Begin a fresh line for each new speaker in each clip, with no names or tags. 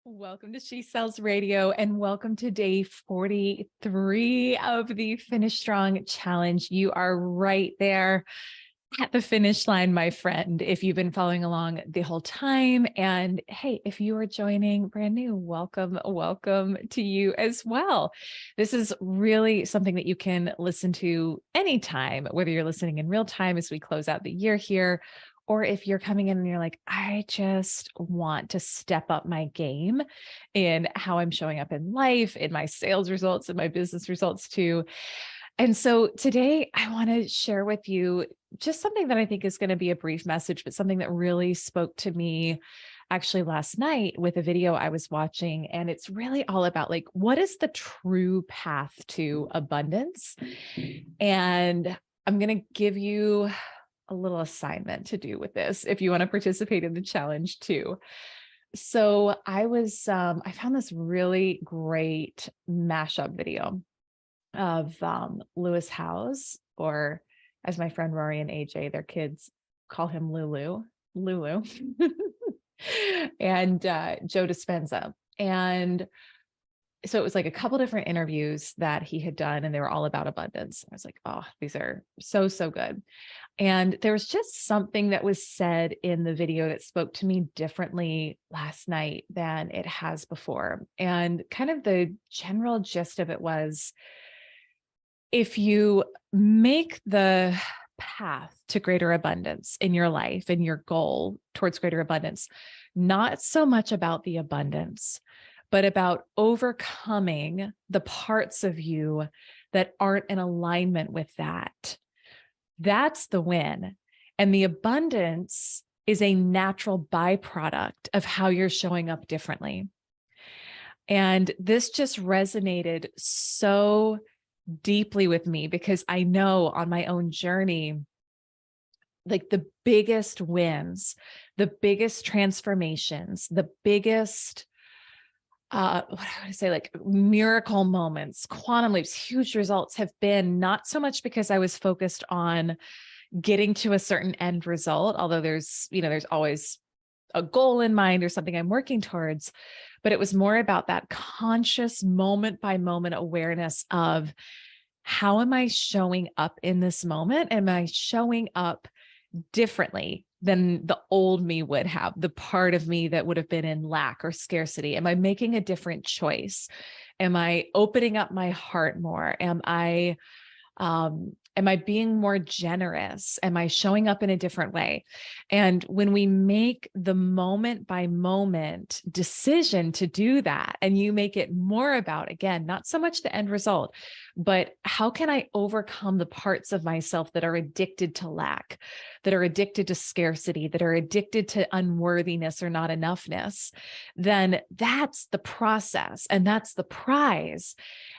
Welcome to She Sells Radio and welcome to day 43 of the Finish Strong Challenge. You are right there at the finish line, my friend, if you've been following along the whole time. And hey, if you are joining brand new, welcome to you as well. This is really something that you can listen to anytime, whether you're listening in real time as we close out the year here, or if you're coming in and you're like, I just want to step up my game in how I'm showing up in life, in my sales results, and my business results too. And so today I want to share with you just something that I think is going to be a brief message, but something that really spoke to me actually last night with a video I was watching. And it's really all about like, what is the true path to abundance? And I'm going to give you a little assignment to do with this if you want to participate in the challenge too. So I found this really great mashup video of Lewis Howes, or as my friend Rory and AJ, their kids call him Lulu, and Joe Dispenza. And so it was like a couple different interviews that he had done, and they were all about abundance. I was like, oh, these are so good. And there was just something that was said in the video that spoke to me differently last night than it has before. And kind of the general gist of it was, if you make the path to greater abundance in your life and your goal towards greater abundance, not so much about the abundance, but about overcoming the parts of you that aren't in alignment with that, that's the win. And the abundance is a natural byproduct of how you're showing up differently. And this just resonated so deeply with me because I know on my own journey, like the biggest wins, the biggest transformations, the biggest what do I want to say, like miracle moments, quantum leaps, huge results have been not so much because I was focused on getting to a certain end result, although there's always a goal in mind or something I'm working towards, but it was more about that conscious moment by moment awareness of how am I showing up in this moment? Am I showing up differently than the old me would have, the part of me that would have been in lack or scarcity? Am I making a different choice? Am I opening up my heart more? Am I being more generous? Am I showing up in a different way? And when we make the moment by moment decision to do that, and you make it more about, again, not so much the end result, but how can I overcome the parts of myself that are addicted to lack, that are addicted to scarcity, that are addicted to unworthiness or not enoughness, then that's the process and that's the prize.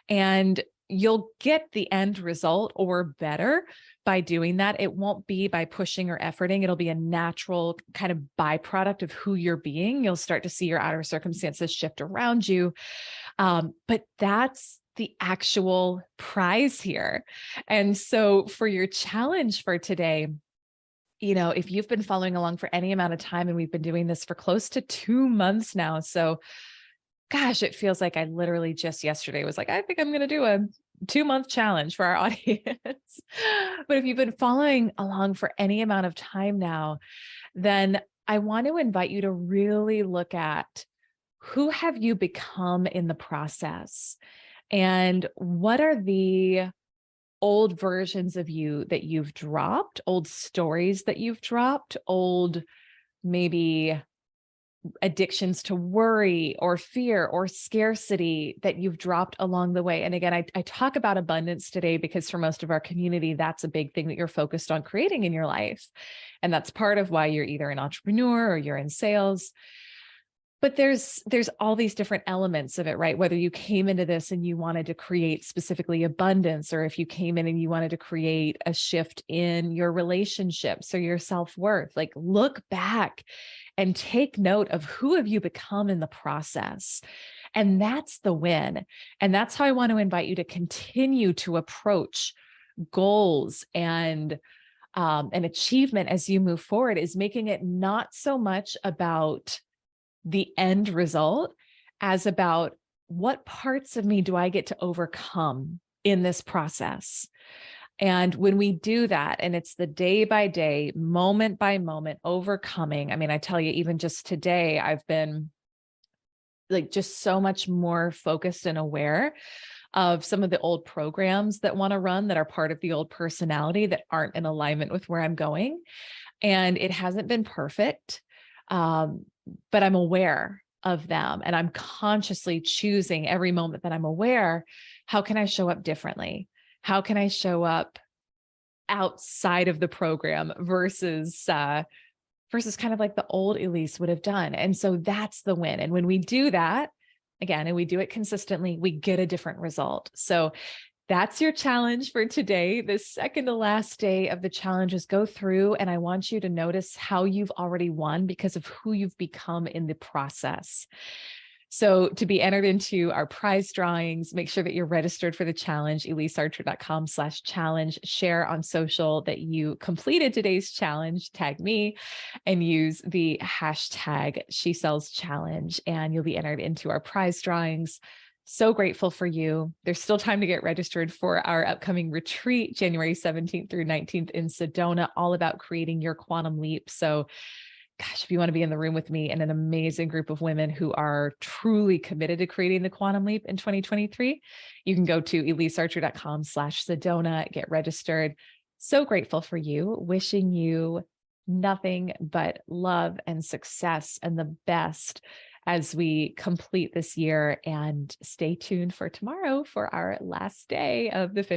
And you'll get the end result or better by doing that. It won't be by pushing or efforting. It'll be a natural kind of byproduct of who you're being. You'll start to see your outer circumstances shift around you. But that's the actual prize here. And so for your challenge for today, if you've been following along for any amount of time, and we've been doing this for close to 2 months now. So gosh, it feels like I literally just yesterday was like, I think I'm going to do a 2-month challenge for our audience. But if you've been following along for any amount of time now, then I want to invite you to really look at who have you become in the process, and what are the old versions of you that you've dropped, old stories that you've dropped, old maybe addictions to worry or fear or scarcity that you've dropped along the way. And again, I talk about abundance today because for most of our community, that's a big thing that you're focused on creating in your life. And that's part of why you're either an entrepreneur or you're in sales. But there's all these different elements of it, right? Whether you came into this and you wanted to create specifically abundance, or if you came in and you wanted to create a shift in your relationships or your self-worth, like look back and take note of who have you become in the process. And that's the win. And that's how I want to invite you to continue to approach goals and an achievement as you move forward, is making it not so much about the end result, as about what parts of me do I get to overcome in this process. And when we do that, and it's the day by day, moment by moment overcoming, I mean, I tell you, even just today, I've been like just so much more focused and aware of some of the old programs that want to run that are part of the old personality that aren't in alignment with where I'm going. And it hasn't been perfect, but I'm aware of them, and I'm consciously choosing every moment that I'm aware, how can I show up differently? How can I show up outside of the program versus kind of like the old Elyse would have done? And so that's the win. And when we do that, again, and we do it consistently, we get a different result. So that's your challenge for today. The second to last day of the challenge is go through, and I want you to notice how you've already won because of who you've become in the process. So to be entered into our prize drawings, make sure that you're registered for the challenge, ElyseArcher.com/challenge. Share on social that you completed today's challenge, tag me, and use the hashtag #SheSellsChallenge, and you'll be entered into our prize drawings. So grateful for you. There's still time to get registered for our upcoming retreat, January 17th through 19th in Sedona, all about creating your quantum leap. So gosh, if you want to be in the room with me and an amazing group of women who are truly committed to creating the quantum leap in 2023, you can go to ElyseArcher.com/Sedona, get registered. So grateful for you, wishing you nothing but love and success and the best as we complete this year, and stay tuned for tomorrow for our last day of the